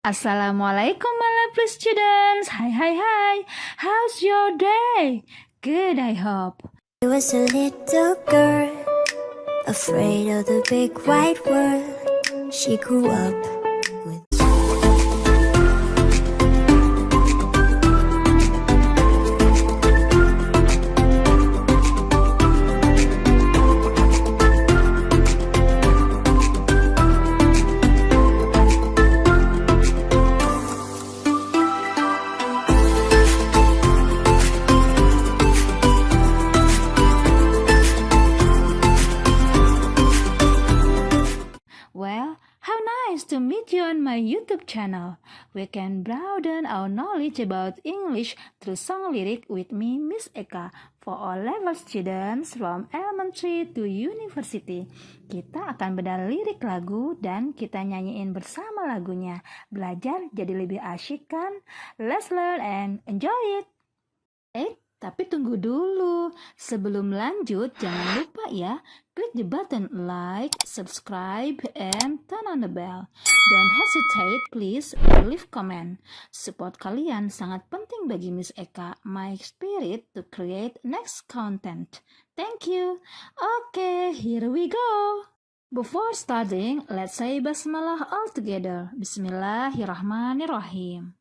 Assalamualaikum my lovely students. Hi. How's your day? Good, I hope. She was a little girl, afraid of the big wide world. She grew up with Well, how nice to meet you on my YouTube channel. We can broaden our knowledge about English through song lyric with me, Miss Eka, for all level students from elementary to university. Kita akan bedah lirik lagu dan kita nyanyiin bersama lagunya. Belajar jadi lebih asyik kan? Let's learn and enjoy it! Tapi tunggu dulu, sebelum lanjut jangan lupa ya, klik the button like, subscribe, and turn on the bell. Don't hesitate please, leave comment. Support kalian sangat penting bagi Miss Eka, my spirit to create next content. Thank you. Okay, here we go. Before starting, let's say basmalah all together. Bismillahirrahmanirrahim.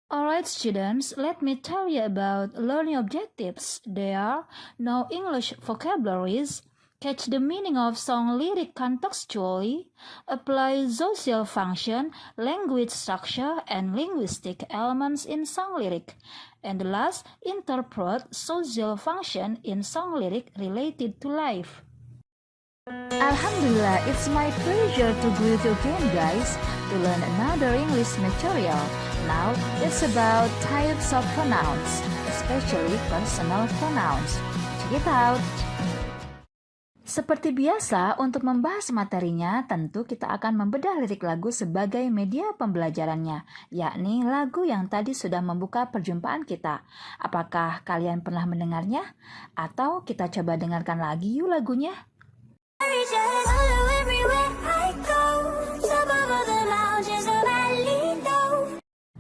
Alright students, let me tell you about learning objectives. They are know English vocabularies, catch the meaning of song lyric contextually, apply social function, language structure, and linguistic elements in song lyric, and the last, interpret social function in song lyric related to life. Alhamdulillah, it's my pleasure to greet you again guys, to learn another English material. Now, it's about types of pronouns, especially personal pronouns. Check it out! Seperti biasa, untuk membahas materinya, tentu kita akan membedah lirik lagu sebagai media pembelajarannya, yakni lagu yang tadi sudah membuka perjumpaan kita. Apakah kalian pernah mendengarnya? Atau kita coba dengarkan lagi yuk lagunya?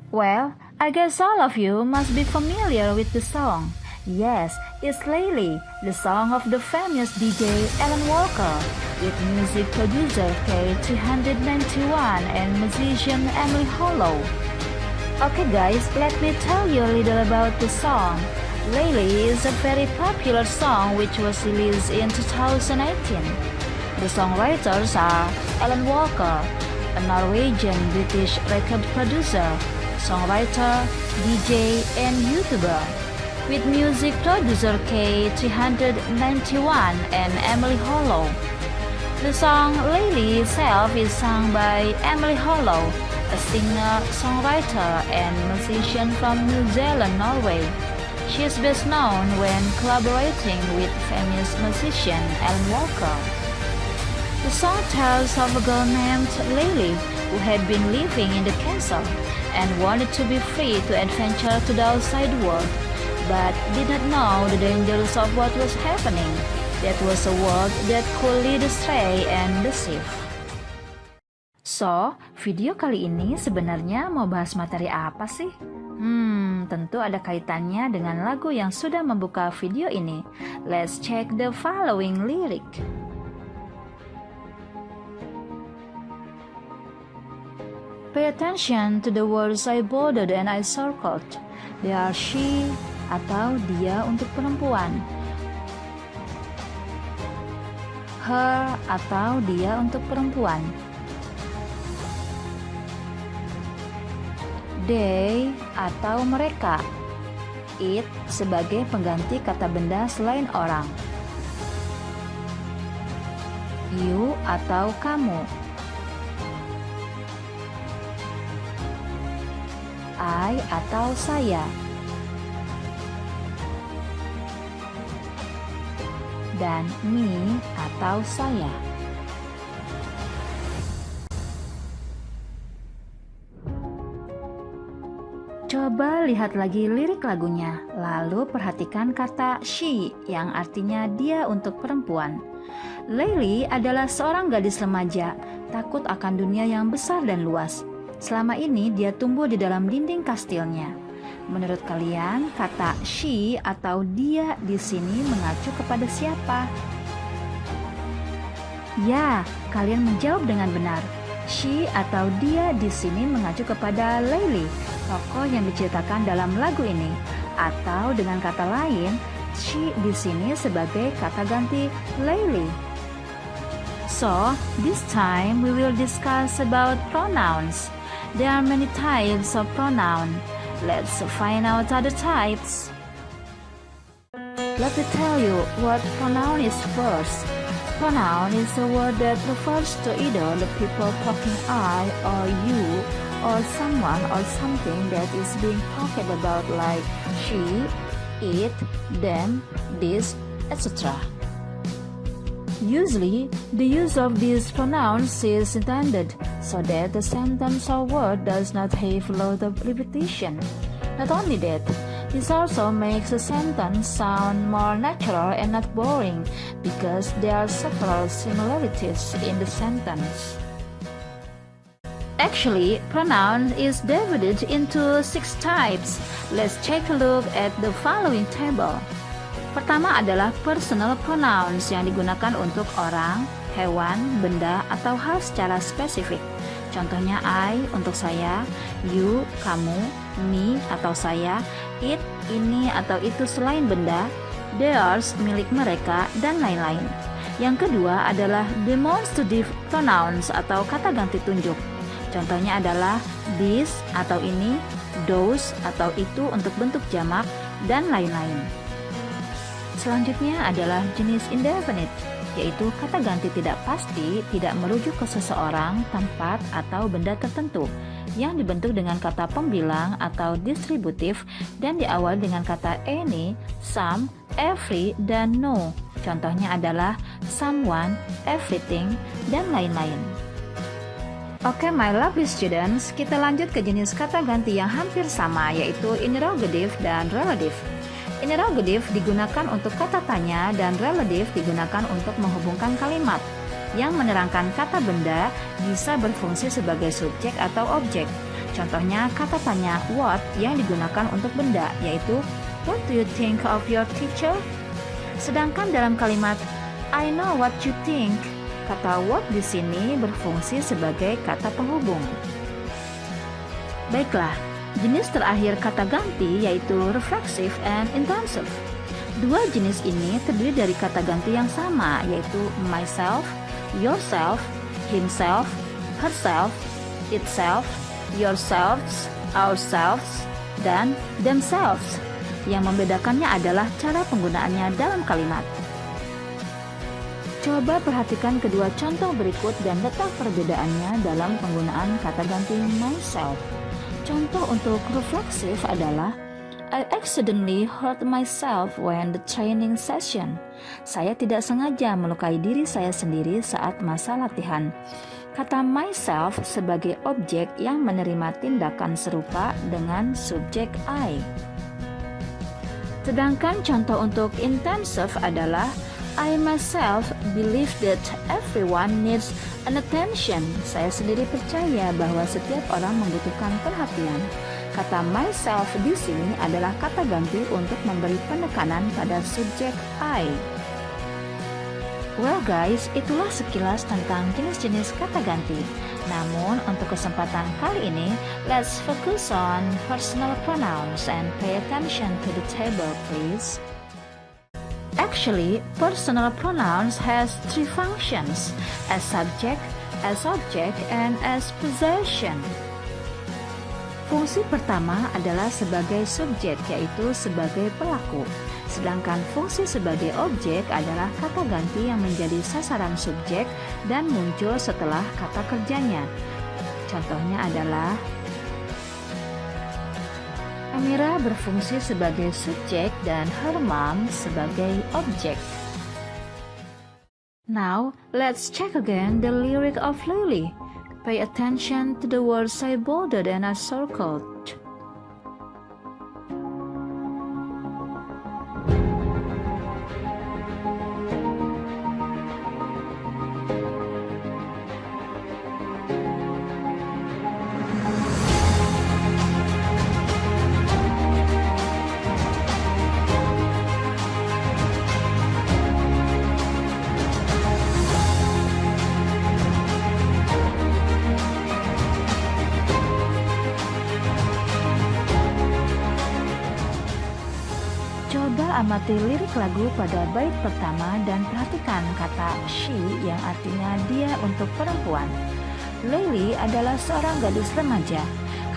Well, I guess all of you must be familiar with the song. Yes, it's Lately, the song of the famous DJ Alan Walker, with music producer K391 and musician Emily Hollow. Okay guys, let me tell you a little about the song. Lately is a very popular song which was released in 2018. The songwriters are Alan Walker, a Norwegian British record producer, songwriter, DJ, and YouTuber, with music producer K391 and Emily Hollow. The song Lately itself is sung by Emily Hollow, a singer, songwriter, and musician from New Zealand, Norway. She is best known when collaborating with famous musician Alan Walker. The song tells of a girl named Lately who had been living in the castle and wanted to be free to adventure to the outside world, but did not know the dangers of what was happening. That was a world that could lead astray and deceive. So, video kali ini sebenarnya mau bahas materi apa sih? Tentu ada kaitannya dengan lagu yang sudah membuka video ini. Let's check the following lyric. Pay attention to the words I bolded and I circled. They are she atau dia untuk perempuan. Her atau dia untuk perempuan. They atau mereka. It sebagai pengganti kata benda selain orang. You atau kamu. I atau saya. Dan me atau saya. Coba lihat lagi lirik lagunya, lalu perhatikan kata she yang artinya dia untuk perempuan. Lately adalah seorang gadis remaja, takut akan dunia yang besar dan luas. Selama ini dia tumbuh di dalam dinding kastilnya. Menurut kalian, kata she atau dia di sini mengacu kepada siapa? Ya, kalian menjawab dengan benar. She atau dia di sini mengacu kepada Layli, tokoh yang diceritakan dalam lagu ini. Atau dengan kata lain, she di sini sebagai kata ganti Layli. So, this time we will discuss about pronouns. There are many types of pronoun. Let's find out other types. Let me tell you what pronoun is first. Pronoun is a word that refers to either the people talking I or you or someone or something that is being talked about like she, it, them, this, etc. Usually, the use of these pronouns is intended so that the sentence or word does not have a lot of repetition. Not only that, this also makes the sentence sound more natural and not boring because there are several similarities in the sentence. Actually, pronoun is divided into 6 types. Let's take a look at the following table. Pertama adalah personal pronouns yang digunakan untuk orang, hewan, benda, atau hal secara spesifik. Contohnya I untuk saya, you, kamu, me atau saya, it, ini atau itu selain benda, theirs milik mereka, dan lain-lain. Yang kedua adalah demonstrative pronouns atau kata ganti tunjuk. Contohnya adalah this atau ini, those atau itu untuk bentuk jamak, dan lain-lain. Selanjutnya adalah jenis indefinite, yaitu kata ganti tidak pasti, tidak merujuk ke seseorang, tempat, atau benda tertentu, yang dibentuk dengan kata pembilang atau distributif dan diawali dengan kata any, some, every, dan no. Contohnya adalah someone, everything, dan lain-lain. Oke, my lovely students, kita lanjut ke jenis kata ganti yang hampir sama, yaitu interrogative dan relative. Interrogative digunakan untuk kata tanya dan relative digunakan untuk menghubungkan kalimat yang menerangkan kata benda bisa berfungsi sebagai subjek atau objek. Contohnya kata tanya what yang digunakan untuk benda, yaitu what do you think of your teacher? Sedangkan dalam kalimat I know what you think, kata what di sini berfungsi sebagai kata penghubung. Baiklah, jenis terakhir kata ganti yaitu reflexive and intensive. Dua jenis ini terdiri dari kata ganti yang sama, yaitu myself, yourself, himself, herself, itself, yourselves, ourselves, dan themselves. Yang membedakannya adalah cara penggunaannya dalam kalimat. Coba perhatikan kedua contoh berikut dan letak perbedaannya dalam penggunaan kata ganti myself. Contoh untuk refleksif adalah I accidentally hurt myself when the training session. Saya tidak sengaja melukai diri saya sendiri saat masa latihan. Kata myself sebagai objek yang menerima tindakan serupa dengan subjek I. Sedangkan contoh untuk intensive adalah I myself believe that everyone needs an attention. Saya sendiri percaya bahwa setiap orang membutuhkan perhatian. Kata myself di sini adalah kata ganti untuk memberi penekanan pada subjek I. Well guys, itulah sekilas tentang jenis-jenis kata ganti. Namun untuk kesempatan kali ini, let's focus on personal pronouns and pay attention to the table please. Actually, personal pronouns has 3 functions, as subject, as object, and as possession. Fungsi pertama adalah sebagai subjek, yaitu sebagai pelaku. Sedangkan fungsi sebagai objek adalah kata ganti yang menjadi sasaran subjek dan muncul setelah kata kerjanya. Contohnya adalah Amira berfungsi sebagai subjek dan her mom sebagai objek. Now, let's check again the lyric of Lily. Pay attention to the words I bolded and I circled. Kita amati lirik lagu pada bait pertama dan perhatikan kata she yang artinya dia untuk perempuan. Lily adalah seorang gadis remaja.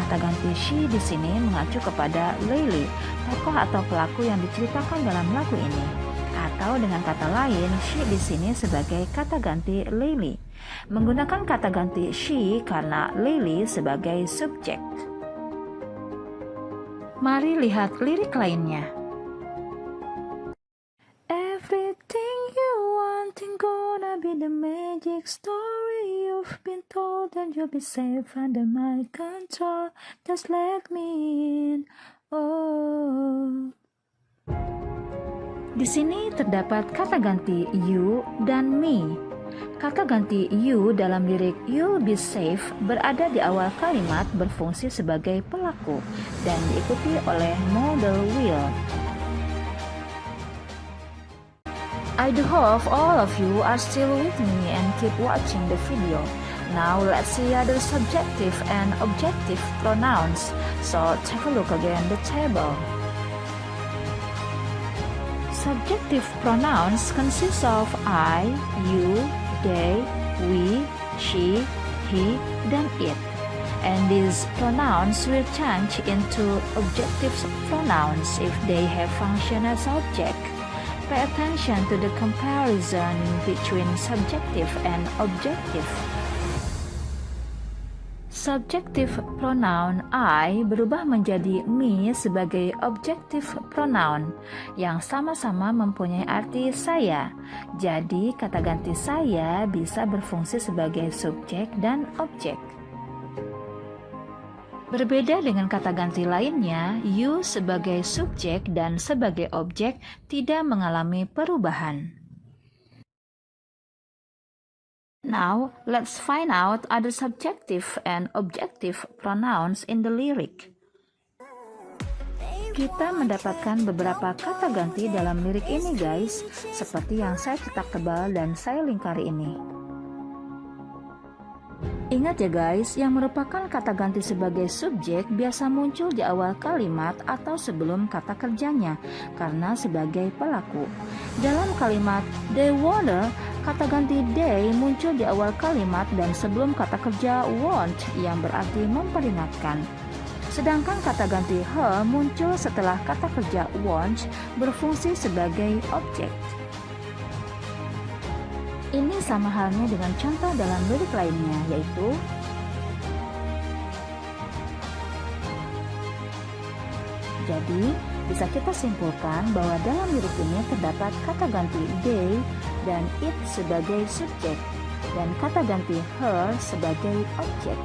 Kata ganti she di sini mengacu kepada Lily, tokoh atau pelaku yang diceritakan dalam lagu ini. Atau dengan kata lain, she di sini sebagai kata ganti Lily. Menggunakan kata ganti she karena Lily sebagai subjek. Mari lihat lirik lainnya. Everything you want ain't gonna be the magic story you've been told, and you'll be safe under my control. Just let me in. Oh. Di sini terdapat kata ganti you dan me. Kata ganti you dalam lirik you'll be safe berada di awal kalimat berfungsi sebagai pelaku dan diikuti oleh modal will. I do hope all of you are still with me and keep watching the video. Now let's see other subjective and objective pronouns. So take a look again the table. Subjective pronouns consist of I, you, they, we, she, he, dan it. And these pronouns will change into objective pronouns if they have function as object. Pay attention to the comparison between subjective and objective. Subjective pronoun I berubah menjadi me sebagai objective pronoun yang sama-sama mempunyai arti saya. Jadi kata ganti saya bisa berfungsi sebagai subjek dan objek. Berbeda dengan kata ganti lainnya, you sebagai subjek dan sebagai objek tidak mengalami perubahan. Now, let's find out other subjective and objective pronouns in the lyric. Kita mendapatkan beberapa kata ganti dalam lirik ini guys, seperti yang saya cetak tebal dan saya lingkari ini. Ingat ya guys, yang merupakan kata ganti sebagai subjek biasa muncul di awal kalimat atau sebelum kata kerjanya, karena sebagai pelaku. Dalam kalimat they water, kata ganti they muncul di awal kalimat dan sebelum kata kerja want yang berarti memperingatkan. Sedangkan kata ganti her muncul setelah kata kerja want berfungsi sebagai objek. Ini sama halnya dengan contoh dalam lirik lainnya, yaitu jadi, bisa kita simpulkan bahwa dalam lirik ini terdapat kata ganti they dan it sebagai subjek dan kata ganti her sebagai objek.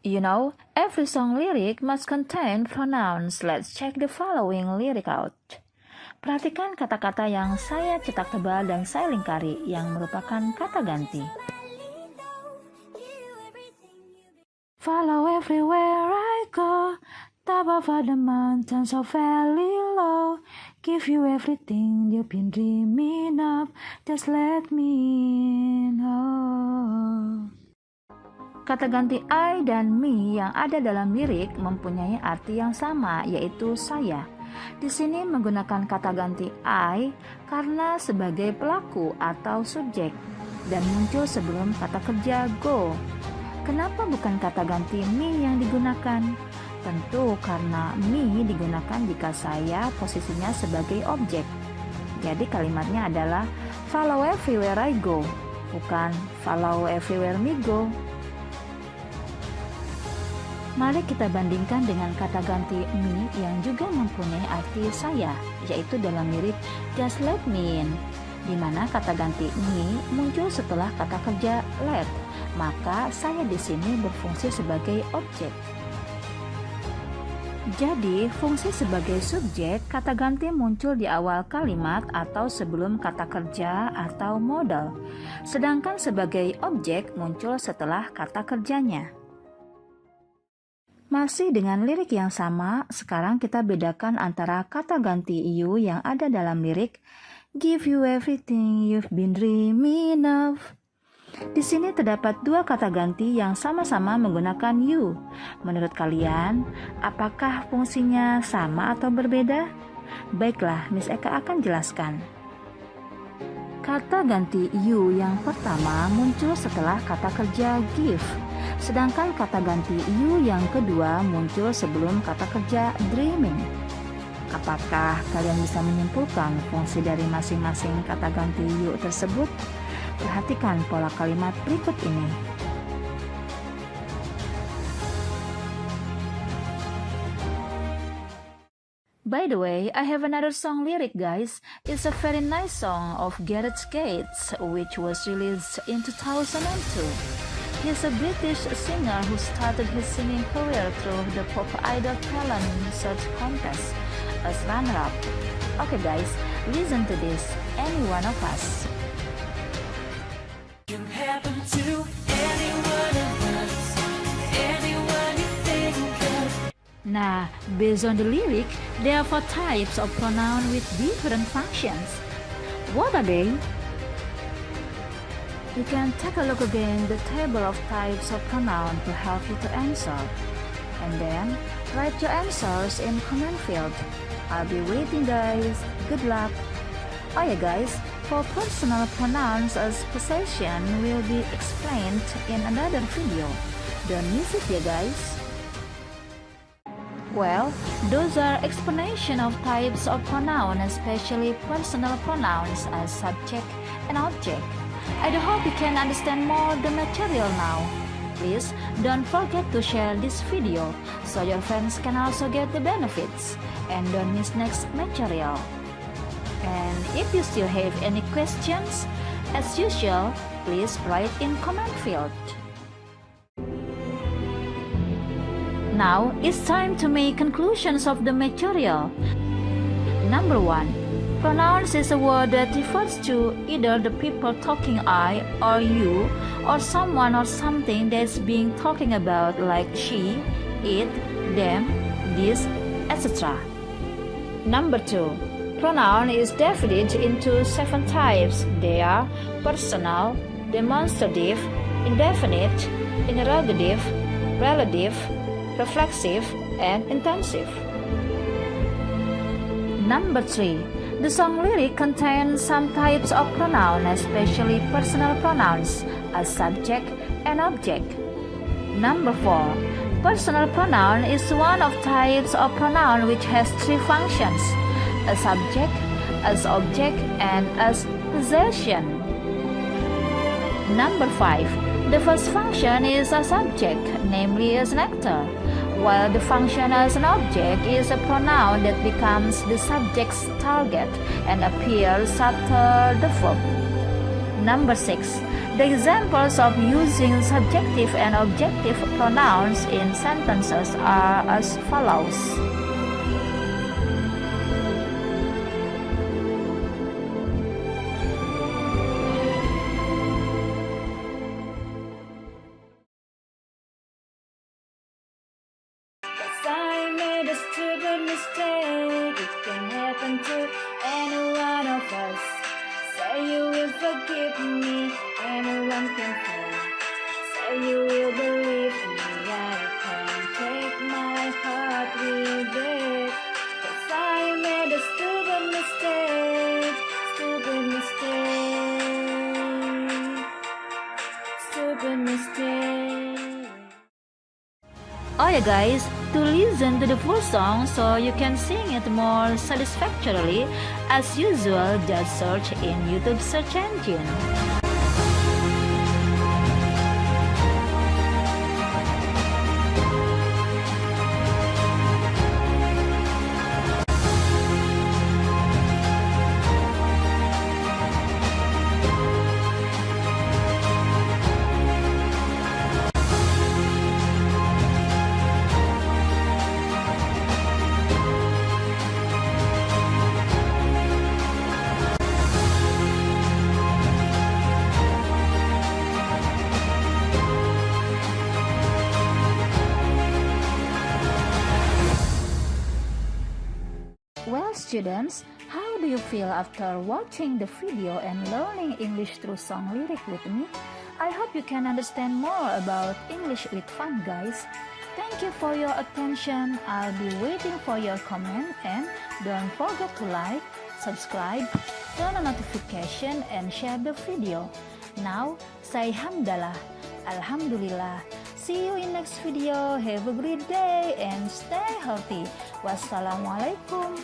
You know, every song lyric must contain pronouns. Let's check the following lyric out. Perhatikan kata-kata yang saya cetak tebal dan saya lingkari yang merupakan kata ganti. Follow everywhere I go, top of all the mountains so very low, give you everything you've been dreaming of, just let me in. Oh. Kata ganti I dan me yang ada dalam lirik mempunyai arti yang sama, yaitu saya. Di sini menggunakan kata ganti I karena sebagai pelaku atau subjek dan muncul sebelum kata kerja go. Kenapa bukan kata ganti me yang digunakan? Tentu karena me digunakan jika saya posisinya sebagai objek. Jadi kalimatnya adalah follow everywhere I go, bukan follow everywhere me go. Mari kita bandingkan dengan kata ganti me yang juga mempunyai arti saya, yaitu dalam lirik just let me in, di mana kata ganti me muncul setelah kata kerja let, maka saya di sini berfungsi sebagai objek. Jadi, fungsi sebagai subjek, kata ganti muncul di awal kalimat atau sebelum kata kerja atau modal, sedangkan sebagai objek muncul setelah kata kerjanya. Masih dengan lirik yang sama, sekarang kita bedakan antara kata ganti you yang ada dalam lirik give you everything you've been dreaming of. Di sini terdapat dua kata ganti yang sama-sama menggunakan you. Menurut kalian, apakah fungsinya sama atau berbeda? Baiklah, Miss Eka akan jelaskan. Kata ganti you yang pertama muncul setelah kata kerja give, sedangkan kata ganti you yang kedua muncul sebelum kata kerja dreaming. Apakah kalian bisa menyimpulkan fungsi dari masing-masing kata ganti you tersebut? Perhatikan pola kalimat berikut ini. By the way, I have another song lyric, guys. It's a very nice song of Gareth Gates, which was released in 2002. He's a British singer who started his singing career through the Pop Idol Talent Search Contest as runner-up. Okay guys, listen to this, any one of us. Can happen to any one of us, anyone you think of. Nah, based on the lyric, there are 4 types of pronoun with different functions. What are they? You can take a look again the table of types of pronoun to help you to answer. And then, write your answers in comment field. I'll be waiting guys. Good luck. Oh yeah guys, for personal pronouns as possession will be explained in another video. Don't miss it ya guys. Well, those are explanation of types of pronoun, especially personal pronouns as subject and object. I do hope you can understand more the material now. Please don't forget to share this video so your friends can also get the benefits and don't miss next material. And if you still have any questions, as usual, please write in comment field. Now, it's time to make conclusions of the material. Number 1. Pronouns is a word that refers to either the people talking I or you, or someone or something that's being talking about like she, it, them, this, etc. Number 2. Pronoun is divided into 7 types. They are personal, demonstrative, indefinite, interrogative, relative, reflexive, and intensive. Number 3. The song lyric contains some types of pronoun, especially personal pronouns, as subject and object. Number 4. Personal pronoun is one of types of pronoun which has 3 functions, as subject, as object, and as possession. Number 5. The first function is a subject, namely as an actor, while the function as an object is a pronoun that becomes the subject's target and appears after the verb. Number 6. The examples of using subjective and objective pronouns in sentences are as follows. I made a stupid mistake. It can happen to any one of us. Say you will forgive me. Anyone can fall. Say you will believe me. I can take my heart with it. 'Cause I made a stupid mistake. Stupid mistake. Stupid mistake. Oh yeah guys, to listen to the full song so you can sing it more satisfactorily, as usual, just search in YouTube search engine. Well students, how do you feel after watching the video and learning English through song lyric with me? I hope you can understand more about English with fun, guys. Thank you for your attention. I'll be waiting for your comment and don't forget to like, subscribe, turn on notification and share the video. Now, say hamdalah, alhamdulillah. See you in next video. Have a great day and stay healthy. Wassalamualaikum.